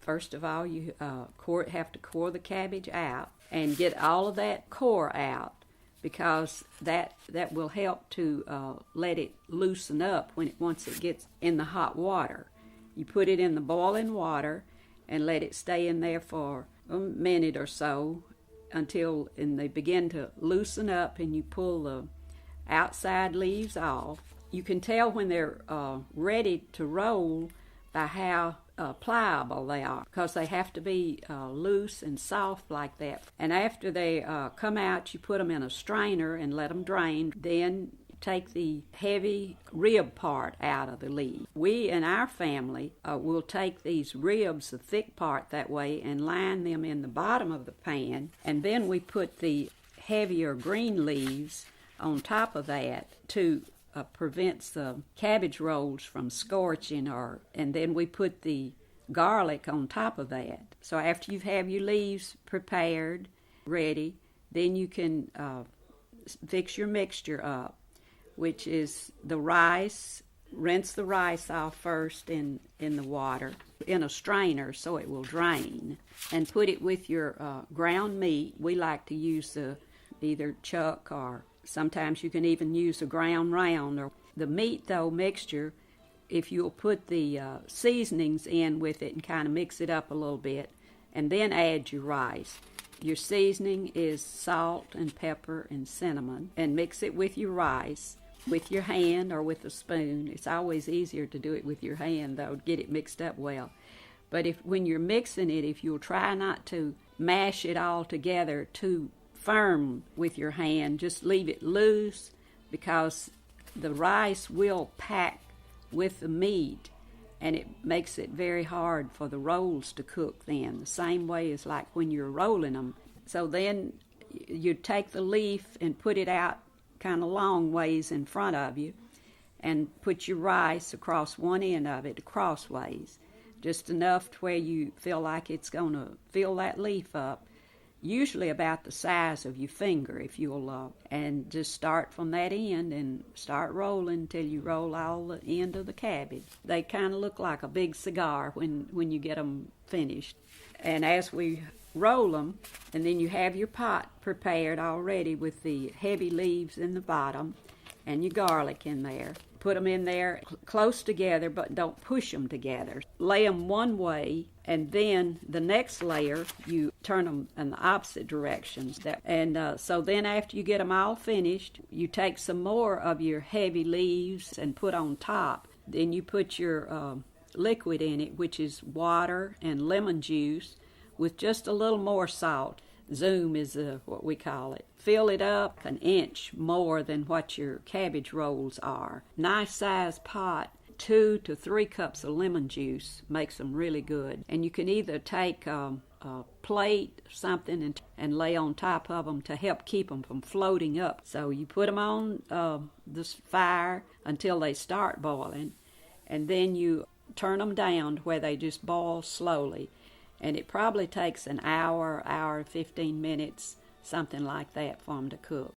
First of all, you have to core the cabbage out and get all of that core out, because that will help to let it loosen up once it gets in the hot water. You put it in the boiling water and let it stay in there for a minute or so until they begin to loosen up, and you pull the outside leaves off. You can tell when they're ready to roll by how pliable they are, because they have to be loose and soft like that. And after they come out, you put them in a strainer and let them drain. Then take the heavy rib part out of the leaf. We in our family will take these ribs, the thick part that way, and line them in the bottom of the pan, and then we put the heavier green leaves on top of that to prevents the cabbage rolls from scorching, and then we put the garlic on top of that. So after you have your leaves prepared, ready, then you can fix your mixture up, which is the rice. Rinse the rice off first in the water in a strainer so it will drain, and put it with your ground meat. We like to use either chuck, or sometimes you can even use a ground round. Or the meat though mixture, if you'll put the seasonings in with it and kind of mix it up a little bit, and then add your rice. Your seasoning is salt and pepper and cinnamon, and mix it with your rice with your hand or with a spoon. It's always easier to do it with your hand though, to get it mixed up well. But when you're mixing it, if you'll try not to mash it all together too firm with your hand, just leave it loose, because the rice will pack with the meat, and it makes it very hard for the rolls to cook then, the same way as like when you're rolling them. So then you take the leaf and put it out kind of long ways in front of you, and put your rice across one end of it crossways, just enough to where you feel like it's going to fill that leaf up, usually about the size of your finger, if you'll, and just start from that end and start rolling until you roll all the end of the cabbage. They kind of look like a big cigar when you get them finished. And as we roll them, and then you have your pot prepared already with the heavy leaves in the bottom and your garlic in there. Put them in there close together, but don't push them together. Lay them one way, and then the next layer, you turn them in the opposite directions. So then after you get them all finished, you take some more of your heavy leaves and put on top. Then you put your liquid in it, which is water and lemon juice, with just a little more salt. Zoom is what we call it. Fill it up an inch more than what your cabbage rolls are. Nice size pot, 2 to 3 cups of lemon juice makes them really good. And you can either take a plate or something and lay on top of them to help keep them from floating up. So you put them on this fire until they start boiling, and then you turn them down to where they just boil slowly. And it probably takes an hour, 15 minutes, something like that, for them to cook.